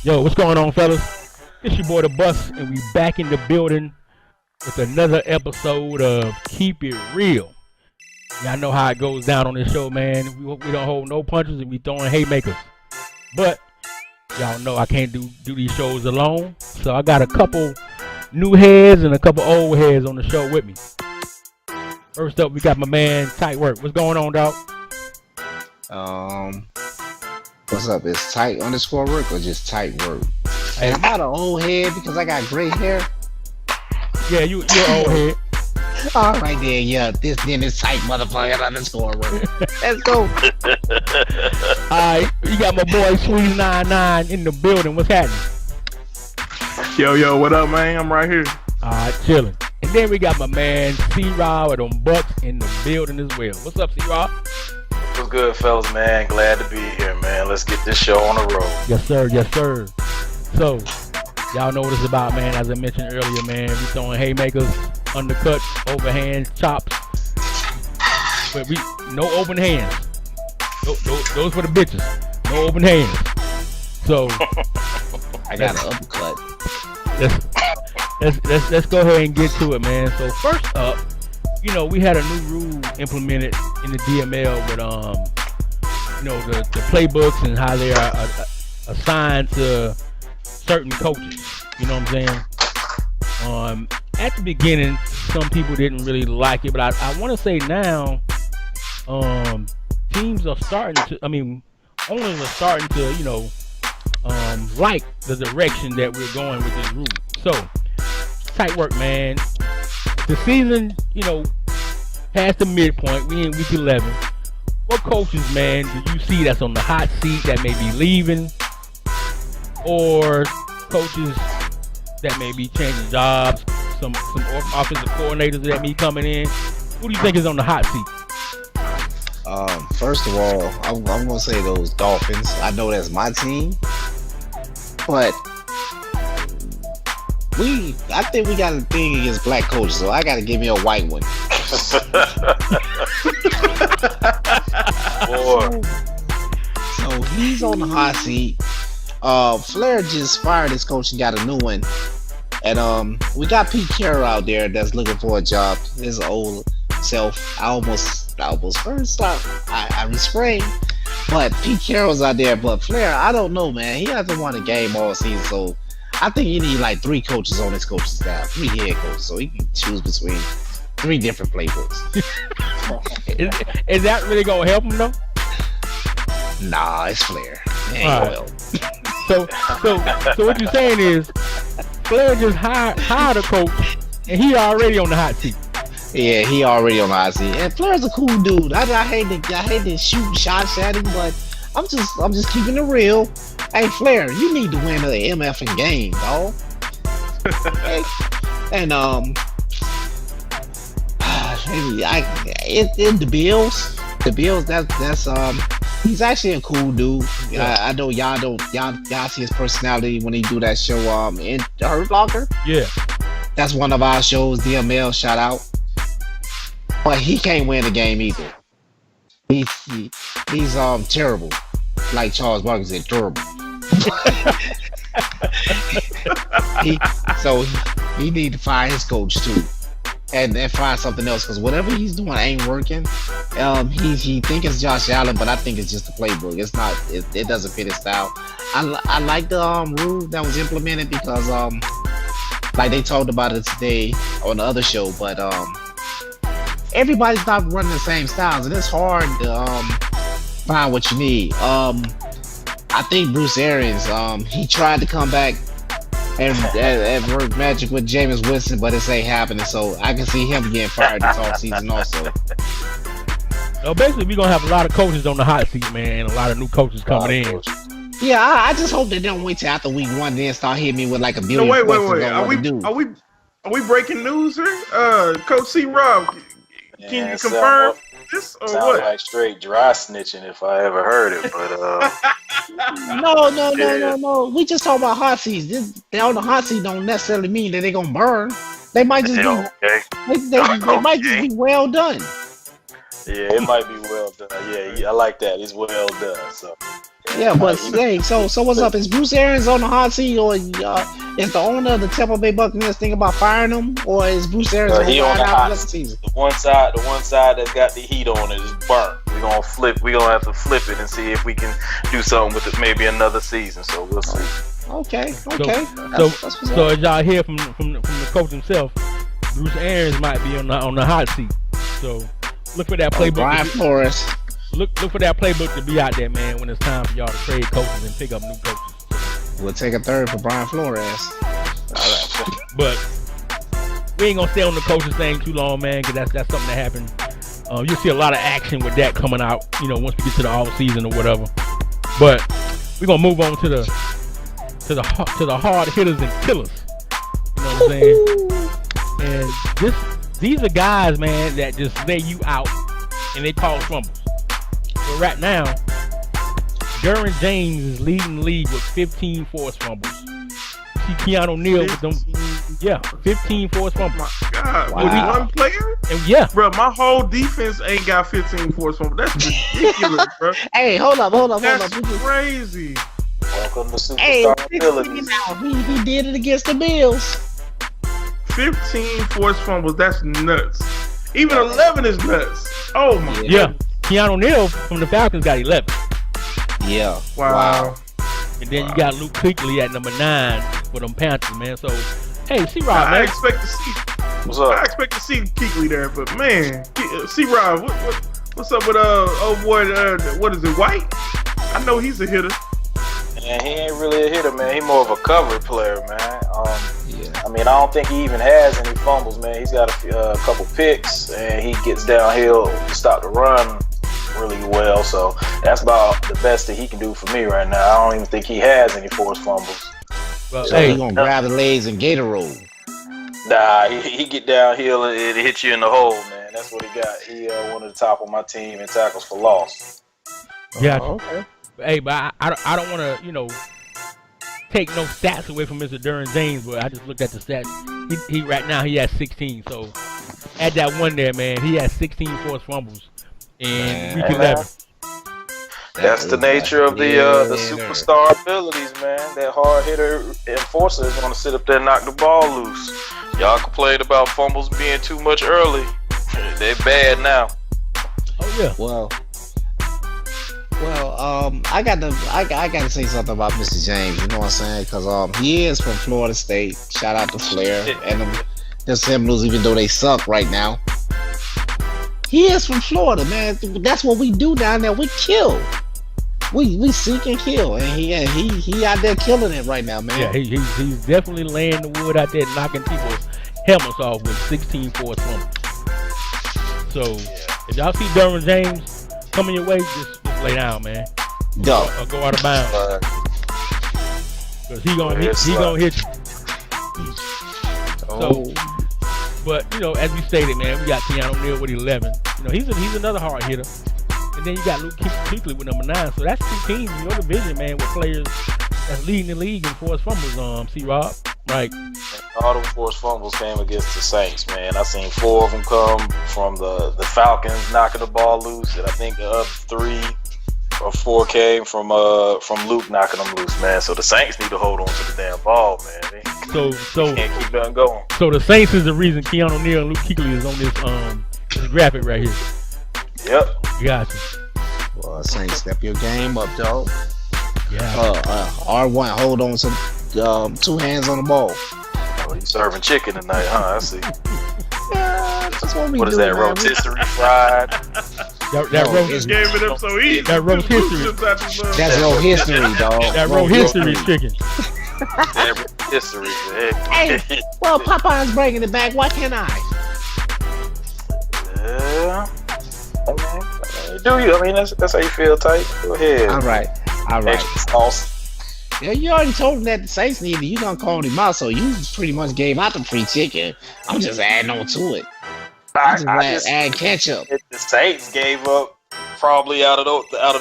Yo, what's going on, fellas? It's your boy The Bus, and we back in the building with another episode of Keep It Real. Y'all know how it goes down on this show, man. We don't hold no punches and we throwing haymakers. But y'all know I can't do these shows alone, so I got a couple new heads and a couple old heads on the show with me. First up, we got my man Tight Work. What's going on, dog? What's up? Is tight underscore work or just tight work? Hey, I'm not an old head because I got gray hair. yeah, you're old head. All right, there, yeah. Then it's tight motherfucker underscore work. Let's go. Alright, you got my boy Sweet99 in the building. What's happening? Yo, what up, man? I'm right here. Alright, chilling. And then we got my man C-Rob with them Bucks in the building as well. What's up, C-Rob? What's good, fellas, man? Glad to be here, man. Let's get this show on the road. Yes, sir. Yes, sir. So, y'all know what it's about, man. As I mentioned earlier, man, we throwing haymakers, undercuts, overhands, chops. But no open hands. Those for the bitches. No open hands. So, I got an uppercut. let's go ahead and get to it, man. So first up, you know, we had a new rule implemented in the DML with the playbooks and how they are assigned to certain coaches. You know what I'm saying? At the beginning, some people didn't really like it, but I want to say now, teams are starting to. I mean, owners are starting to, like the direction that we're going with this rule. So, tight work, man. The season, past the midpoint. We in week 11. What coaches, man, do you see that's on the hot seat that may be leaving, or coaches that may be changing jobs? Some offensive coordinators that may be coming in. Who do you think is on the hot seat? First of all, I'm gonna say those Dolphins. I know that's my team, but I think we got a thing against black coaches, so I gotta give me a white one. So he's on the hot seat. Flair just fired his coach and got a new one. And we got Pete Carroll out there that's looking for a job. His old self. I almost first thought I restrained. But Pete Carroll's out there. But Flair, I don't know, man. He hasn't won a game all season, so I think you need like 3 coaches on his coaching staff, 3 head coaches, so he can choose between 3 different playbooks. Is that really gonna help him though? Nah, it's Flair. It ain't gonna help. So what you're saying is Flair just hired a coach and he already on the hot seat. Yeah, he already on the hot seat. And Flair's a cool dude. I hate to shoot shots at him, but I'm just keeping it real. Hey Flair, you need to win the MFing game, dog. And the Bills, that's he's actually a cool dude. Yeah. I know y'all see his personality when he do that show in the Hurt Locker. Yeah. That's one of our shows, DML, shout out. But he can't win the game either. He's terrible. Like Charles Barkley said, terrible. he need to fire his coach too, and find something else, because whatever he's doing ain't working. He think it's Josh Allen, but I think it's just a playbook. It's not. It doesn't fit his style. I like the rule that was implemented because like they talked about it today on the other show, but everybody's not running the same styles, and it's hard to find what you need. I think Bruce Arians, he tried to come back and work magic with Jameis Winston, but it ain't happening. So I can see him getting fired this offseason also. So basically, we're gonna have a lot of coaches on the hot seat, man, and a lot of new coaches coming in. Yeah, I just hope they don't wait till after week 1 then start hitting me with like a billion. No, wait. Are we breaking news here? Coach C-Rob, can you confirm this or sound what? like straight dry snitching if I ever heard it, but No. We just talking about hot seats. They on the hot seat don't necessarily mean that they gonna burn. They might just be okay. they might just be well done. Yeah, it might be well done. Yeah, I like that. It's well done. So. Yeah, but hey, so what's up? Is Bruce Arians on the hot seat, or is the owner of the Tampa Bay Buccaneers thinking about firing him, or is Bruce Arians he on the hot seat? The one side that's got the heat on it is burnt. We're gonna have to flip it and see if we can do something with it, maybe another season. So we'll see. Okay. So as y'all hear from the coach himself, Bruce Arians might be on the hot seat. So look for that playbook. Brian Flores. Look for that playbook to be out there, man, when it's time for y'all to trade coaches and pick up new coaches. We'll take a third for Brian Flores. All right. But we ain't gonna stay on the coaches thing too long, man, because that's something that happened. You'll see a lot of action with that coming out, once we get to the off season or whatever. But we're gonna move on to the hard hitters and killers. You know what I'm saying? And these are guys, man, that just lay you out and they cause fumbles. But right now, Derwin James is leading the league with 15 forced fumbles. See Keanu Neal with them, 15 forced fumbles. My God, wow. With one player? And bro, my whole defense ain't got 15 forced fumbles. That's ridiculous, bro. Hey, hold up. That's crazy. Welcome to superstar abilities. He did it against the Bills. 15 forced fumbles. That's nuts. Even 11 is nuts. Oh my. Yeah. Keanu Neal from the Falcons got 11. Yeah. Wow. And then you got Luke Kuechly at number 9 for them Panthers, man. So, hey, C-Rob, man. I expect to see Kuechly there, but man, C-Rob, what's up with old boy? What is it, White? I know he's a hitter. And he ain't really a hitter, man. He more of a cover player, man. I mean, I don't think he even has any fumbles, man. He's got a couple picks, and he gets downhill to stop the run really well. So that's about the best that he can do for me right now. I don't even think he has any forced fumbles. Well, so he's gonna grab the legs and Gatorade. Nah, he get downhill and it hit you in the hole, man. That's what he got. He one of the top of my team in tackles for loss. Yeah. Okay. Hey, but I don't want to, take no stats away from Mr. Derwin James, but I just looked at the stats. He right now he has 16. So add that one there, man. He has 16 forced fumbles and week 11. That's the nature of the superstar abilities, man. That hard hitter enforcer is going to sit up there and knock the ball loose. Y'all complained about fumbles being too much early. They're bad now. Oh yeah. Well, I got to say something about Mr. James. You know what I'm saying? Because he is from Florida State. Shout out to Flair and the Seminoles, even though they suck right now. He is from Florida, man. That's what we do down there. We kill. We seek and kill, and he out there killing it right now, man. Yeah, he's definitely laying the wood out there, knocking people's helmets off with 16 forced fumbles. So if y'all see Derwin James coming your way, just lay down, man. Or go out of bounds. Because he gonna hit you. So, but as we stated, man, we got Keanu Neal with 11. He's another hard hitter. And then you got Luke Kuechly with number 9. So that's 2 teams in your division, man, with players that's leading the league in forced fumbles. C-Rob, right? All those forced fumbles came against the Saints, man. I seen 4 of them come from the Falcons knocking the ball loose, and I think the other 3 or 4 came from Luke knocking them loose, man. So the Saints need to hold on to the damn ball, man. They can't keep that going. So the Saints is the reason Keanu Neal and Luke Kuechly is on this graphic right here. Yep. Gotcha. Well, Saints, step your game up, dog. Yeah. R1, hold on to 2 hands on the ball. Oh, you serving chicken tonight, huh? I see. Yeah, that's what we do. What is that, man? rotisserie fried? That just gave it up so easy. That rotisserie. That's no history, dog. That rotisserie chicken. That rotisserie. Hey, well, Popeye's bringing it back. Why can't I? Yeah. Do you? I mean, that's how you feel, tight. Go ahead. All right. Extra sauce. Yeah, you already told him that the Saints needed. You done called him out, so you pretty much gave out the free chicken. I'm just adding on to it. I just add ketchup. The Saints gave up probably out of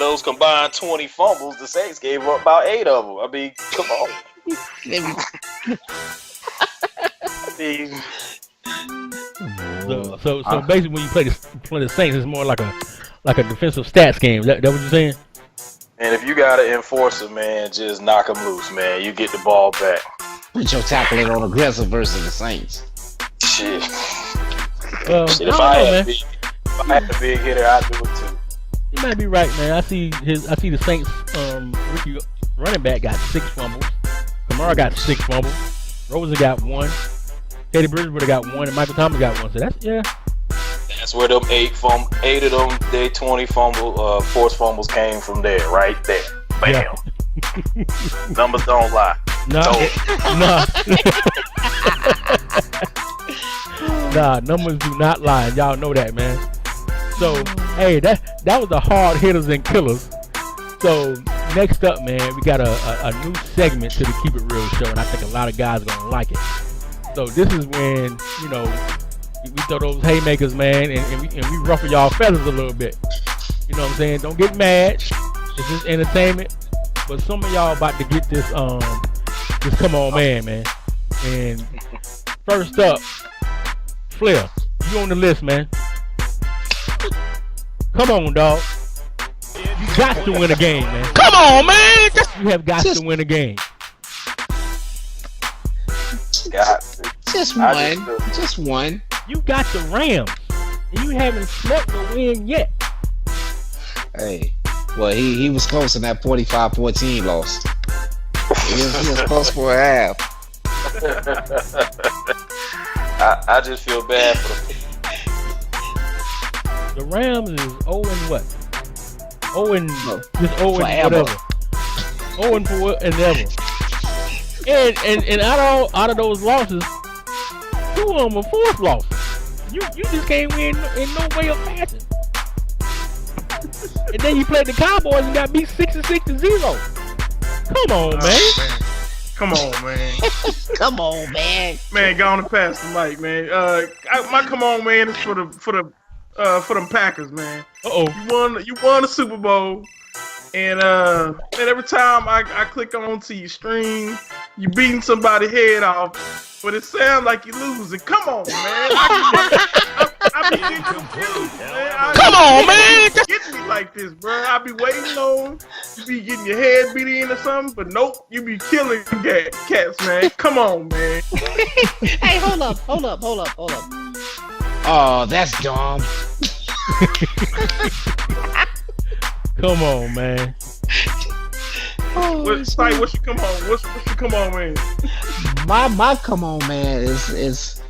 those combined 20 fumbles. The Saints gave up about 8 of them. I mean, come on. So basically, when you play the Saints, it's more like a defensive stats game. That what you're saying? And if you got an enforcer, man, just knock him loose, man. You get the ball back. Put your tackling on aggressive versus the Saints. Shit. Shit, if I had a big hitter, I'd do it too. You might be right, man. I see the Saints rookie running back got 6 fumbles. Kamara got 6 fumbles. Rosen got 1. Teddy Bridgewater got 1, and Michael Thomas got 1. So That's where them 8 of them, they 20 forced fumbles came from there, right there. Bam. Yeah. Numbers don't lie. Nah, numbers do not lie. Y'all know that, man. So, hey, that was the hard hitters and killers. So, next up, man, we got a new segment to the Keep It Real show, and I think a lot of guys are gonna like it. So, this is when, you know, we throw those haymakers, man, and we ruffle y'all feathers a little bit. You know what I'm saying? Don't get mad. It's just entertainment. But some of y'all about to get this come on man. And first up, Flair, you on the list, man. Come on, dog. You got to win a game, man. Come on, man. You have got to win a game. Got to. Just one. You got the Rams, and you haven't smoked the win yet. Hey, well, he was close in that 45-14 loss. He was close for a half. I just feel bad for The Rams is 0 and what? 0 and just 0 and whatever. 0 and for whatever. And out of those losses, 2 of them are fourth losses. You just can't win in no way or fashion. And then you played the Cowboys and got beat 66-0. Come on, man. Come on, man. Come on, man. Man, go on and pass the mic, man. My come on, man, is for them Packers, man. You won the Super Bowl, and every time I click onto your stream, you beating somebody's head off, but it sounds like you're losing. Come on, man. I be getting confused, man. Come on, man. Get me like this, bro. I be waiting on you be getting your head beat in or something, but nope, you be killing cats, man. Come on, man. Hey, hold up. Oh, that's dumb. Come on, man. What's your come on? What's your come on, man? My come on, man, is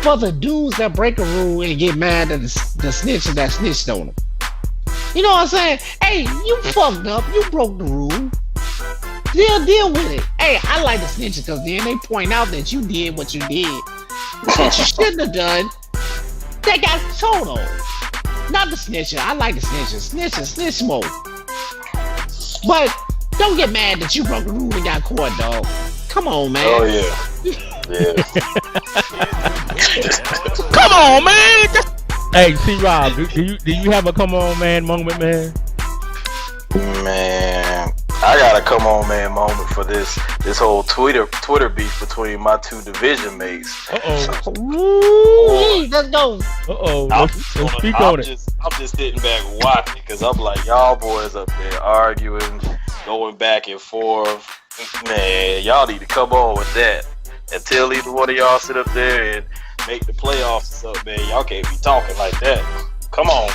for the dudes that break a rule and get mad at the snitches that snitched on them. You know what I'm saying? Hey, you fucked up. You broke the rule. Deal with it. Hey, I like the snitches because then they point out that you did what you did that you shouldn't have done. They got told on. Not the snitcher. I like the snitches. Snitch mode. But don't get mad that you broke the rule and got caught, dog. Come on, man. Oh yeah. Come on, man. Hey, C-Rob, do you have a come on man moment, man? Man, I got a come on man moment for this whole Twitter beef between my 2 division mates. Ooh, let's go. Let's speak on it. I'm just sitting back watching because I'm like, y'all boys up there arguing, going back and forth. Man, y'all need to come on with that. Until either one of y'all sit up there and make the playoffs or something, man, y'all can't be talking like that. Come on.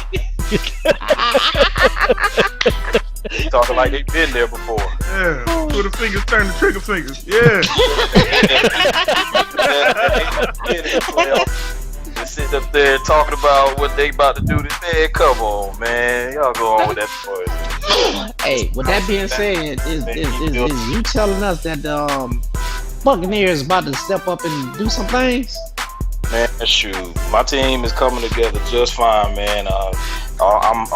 Talking like they've been there before. Yeah. Put the fingers, turn the trigger fingers. Yeah. Just sitting up there talking about what they about to do this. Man, come on, man. Y'all go on with that boy. Hey, with that being said, is you telling us that the Buccaneers about to step up and do some things? Man, shoot, my team is coming together just fine, man. I'm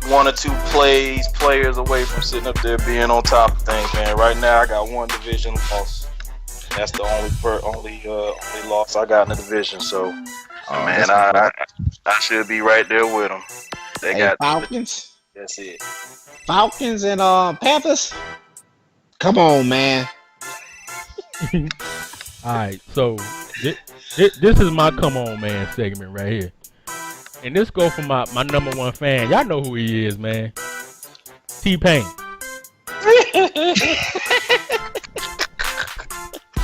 1 or 2 players away from sitting up there being on top of things, man. Right now, I got 1 division loss. That's the only loss I got in the division. So, man, I should be right there with them. They got Falcons. That's it. Falcons and Panthers. Come on, man. All right, so This is my come on man segment right here. And this go for my number one fan. Y'all know who he is, man. TPain.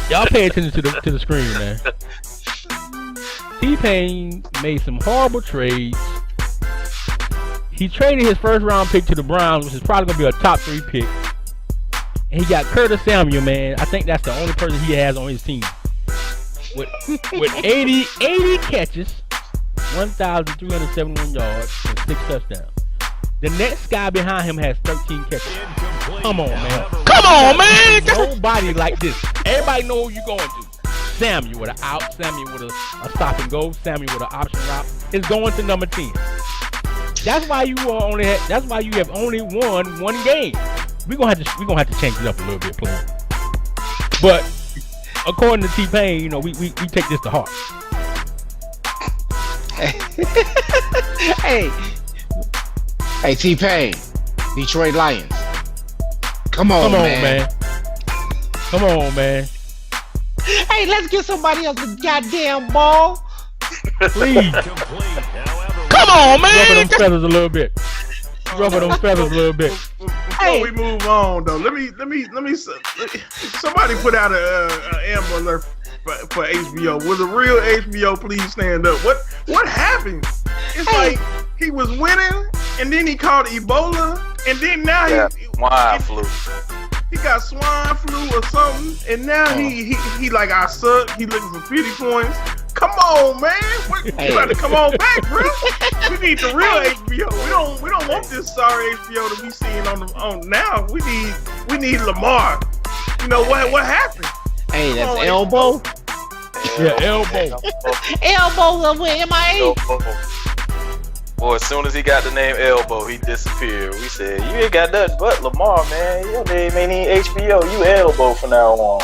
Y'all pay attention to the screen, man. TPain made some horrible trades. He traded his first round pick to the Browns, which is probably gonna be a top 3 pick. And he got Curtis Samuel, man. I think that's the only person he has on his team. With 80 catches, 1,371 yards, and 6 touchdowns. The next guy behind him has 13 catches. Come on, man. Come on, man. Nobody like this. Everybody know who you're going to. Samuel with an out, Samuel with a stop and go, Samuel with an option route. It's going to number 10. That's why you have only won 1 game. We're gonna have to change it up a little bit, please. But according to TPain, you know, we take this to heart. Hey, TPain, Detroit Lions. Come on, man. Come on, man. Hey, let's get somebody else a goddamn ball. Please. Come on, man. Rubbing them feathers a little bit. Before we move on, though, let me. Somebody put out an Amber Alert for HBO. Will the real HBO please stand up? What happened? It's like he was winning, and then he caught Ebola, and then now swine flu. He got swine flu or something, and now he like I suck. He looking for 50 points. Come on, man! You got to come on back, bro. We need the real HBO. We don't want this sorry HBO to be seen on now. We need Lamar. You know what happened? Hey, that's elbow. Yeah, elbow. Elbow with MIA. Boy, as soon as he got the name Elbow, he disappeared. We said, you ain't got nothing but Lamar, man. Your name ain't even HBO. You Elbow from now on.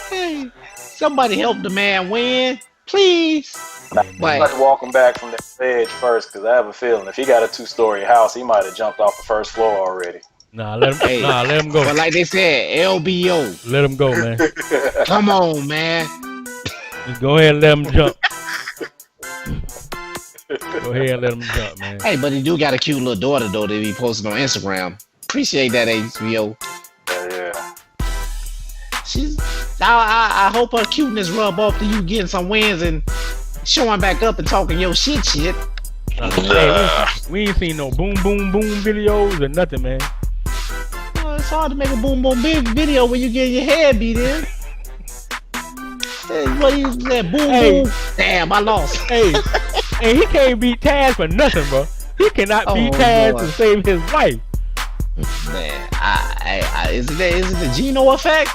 Hey, somebody help the man win, please. I'm about to walk him back from the edge first, because I have a feeling if he got a 2-story house, he might have jumped off the first floor already. Let him go. But like they said, LBO. Let him go, man. Come on, man. Just go ahead and let him jump. Go ahead and let him jump, man. Hey, but he do got a cute little daughter, though, that he posted on Instagram. Appreciate that, HBO. Yeah. I hope her cuteness rub off to you getting some wins and showing back up and talking your shit. Hey, we ain't seen no boom videos or nothing, man. Well, it's hard to make a boom video when you get your head beat in. Hey, what is that? Boom. Damn, I lost. Hey, he can't beat Taz for nothing, bro. He cannot beat Taz to save his life. Man, is it the Geno effect?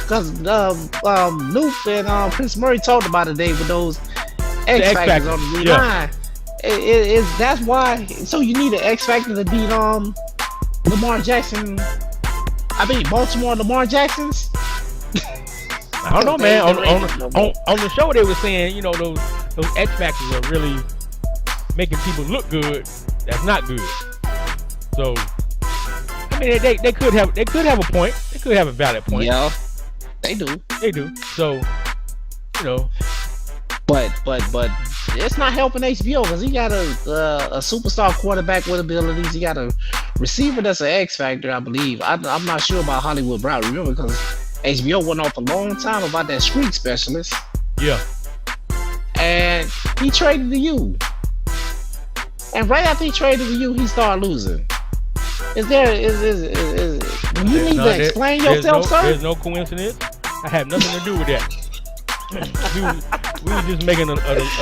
Because Luke and Prince Murray talked about it today with those X Factors on the line. That's why. So you need an X Factor to beat Lamar Jackson. I mean Baltimore Lamar Jacksons. I don't know, man. On the show they were saying, you know, those X Factors are really making people look good. That's not good. So I mean, they could have a point. They could have a valid point. Yeah, they do. So, you know, but it's not helping HBO because he got a superstar quarterback with abilities. He got a receiver that's an X Factor, I believe. I'm not sure about Hollywood Brown. Remember, because HBO went off a long time about that street specialist. Yeah. And he traded to you. And right after he traded to you, he started losing. You need to explain yourself, sir? There's no coincidence. I have nothing to do with that. we were just making a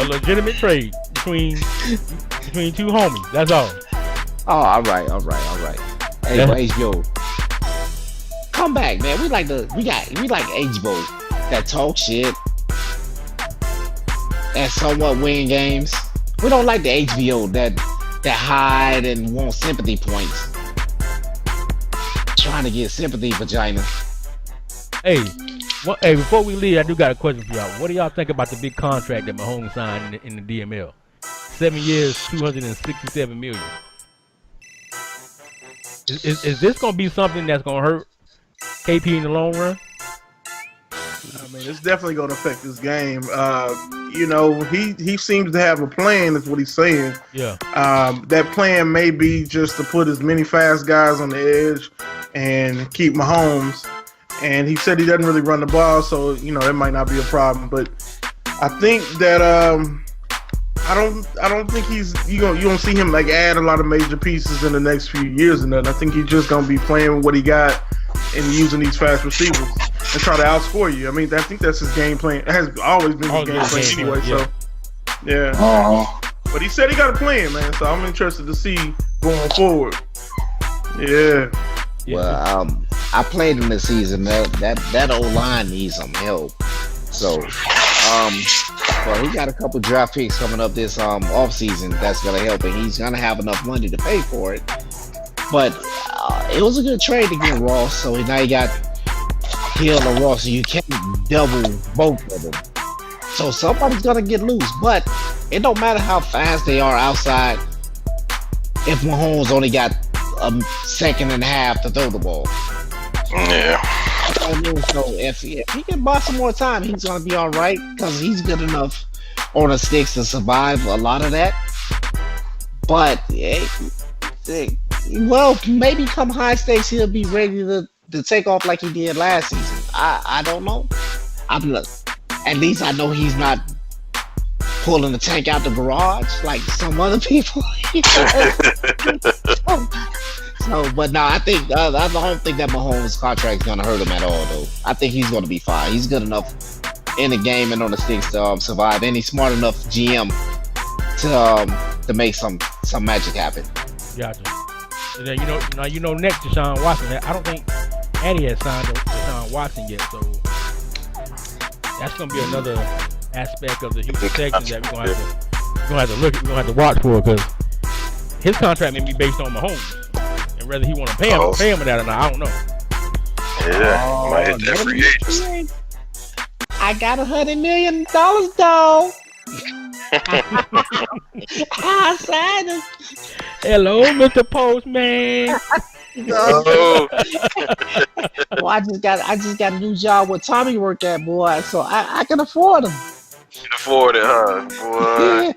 legitimate trade between two homies. That's all. Oh, all right. Hey, HBO. Come back, man. We like HBO that talk shit and somewhat win games. We don't like the HBO that hide and want sympathy points. Trying to get sympathy, vagina. Hey, before we leave, I do got a question for y'all. What do y'all think about the big contract that Mahomes signed in the DML? 7 years, $267 million. Is this gonna be something that's gonna hurt KP in the long run? I mean, it's definitely going to affect this game. You know, he seems to have a plan, is what he's saying. Yeah. That plan may be just to put as many fast guys on the edge and keep Mahomes. And he said he doesn't really run the ball, so, you know, that might not be a problem. But I think that I don't think you don't see him like add a lot of major pieces in the next few years and nothing. I think he's just going to be playing with what he got and using these fast receivers and try to outscore you. I mean, I think that's his game plan. It has always been his game plan anyway. Yeah. So, yeah. But he said he got a plan, man. So I'm interested to see going forward. Yeah. Well, I played him this season. That O-line needs some help. So, well, he got a couple draft picks coming up this off season that's gonna help, and he's gonna have enough money to pay for it. But it was a good trade to get Ross. So now you got Hill and Ross, so you can't double both of them. So somebody's gonna get loose, but it don't matter how fast they are outside if Mahomes only got a second and a half to throw the ball. Yeah. So if he can buy some more time, he's gonna be all right because he's good enough on the sticks to survive a lot of that. But well, maybe come high stakes, he'll be ready to take off like he did last season. I don't know. At least I know he's not pulling the tank out the garage like some other people. So, but no, I don't think that Mahomes' contract is gonna hurt him at all, though. I think he's gonna be fine. He's good enough in the game and on the sticks to survive, and he's smart enough GM to make some magic happen. Gotcha. And then you know next Deshaun Watson. I don't think Eddie has signed Deshaun Watson yet, so that's gonna be another aspect of the Houston Texans that we're gonna have to watch for, because his contract may be based on Mahomes, and whether he want to pay him or that or not, I don't know. Yeah, might hit that free agent. I got $100 million, dog. I signed him. Hello, Mr. Postman. Oh. Well, I just got a new job where Tommy worked at, boy, so I can afford him. You can afford it, huh,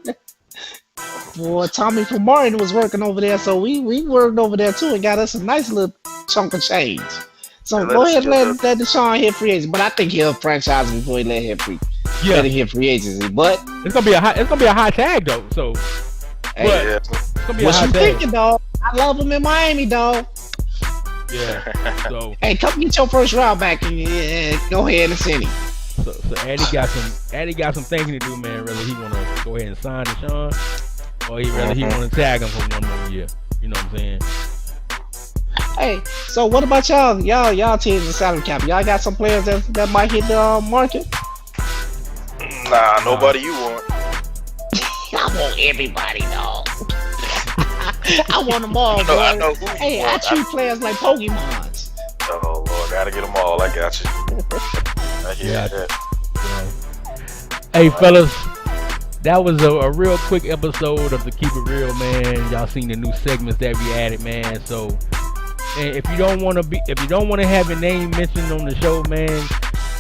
boy? Boy, Tommy from Martin was working over there, so we worked over there too and got us a nice little chunk of change. So go ahead and let Deshaun hit free agency, but I think he'll franchise before he let him hit free agency. But it's gonna be a high tag though. So, hey, it's gonna be what a high you tag. thinking, dog? I love him in Miami, dog. Yeah. So hey, come get your first round back and go ahead and send him. So Addy got some thinking to do, man. Whether he wanna go ahead and sign Deshaun, or whether he wanna tag him for one more year. You know what I'm saying? Hey, so what about y'all? Y'all teams in salary cap. Y'all got some players that might hit the market? Nah, nobody you want. I want everybody, dog. I want them all, bro. I know who hey, you I want. treat players like Pokemons. Oh Lord, gotta get them all. I got you. I hear that. Hey, fellas, that was a real quick episode of the Keep It Real, man. Y'all seen the new segments that we added, man. So, and if you don't want to have your name mentioned on the show, man,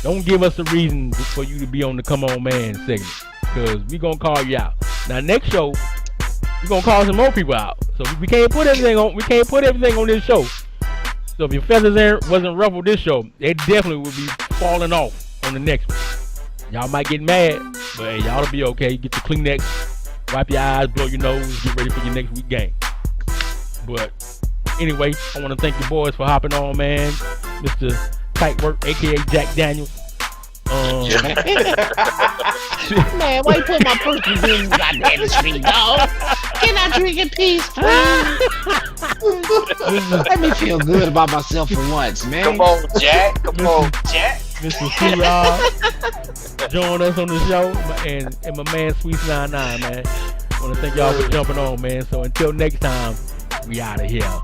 don't give us a reason for you to be on the Come On Man segment, because we gonna call you out. Now, next show, we gonna call some more people out. So we can't put everything on. We can't put everything on this show. So if your feathers wasn't ruffled this show, it definitely would be falling off on the next one. Y'all might get mad, but hey, y'all will be okay. Get your Kleenex, wipe your eyes, blow your nose, get ready for your next week game. But anyway, I want to thank you boys for hopping on, man. Mr. Tight Work, aka Jack Daniels. Man, why you put my personal business out there in the street, dog? Can I drink in peace, please? Let me feel good about myself for once, man. Come on, Jack. Come on, Jack. Mr. C.R. join us on the show, and my man Sweet 99, man. I want to thank y'all for jumping on, man. So until next time, we out of here.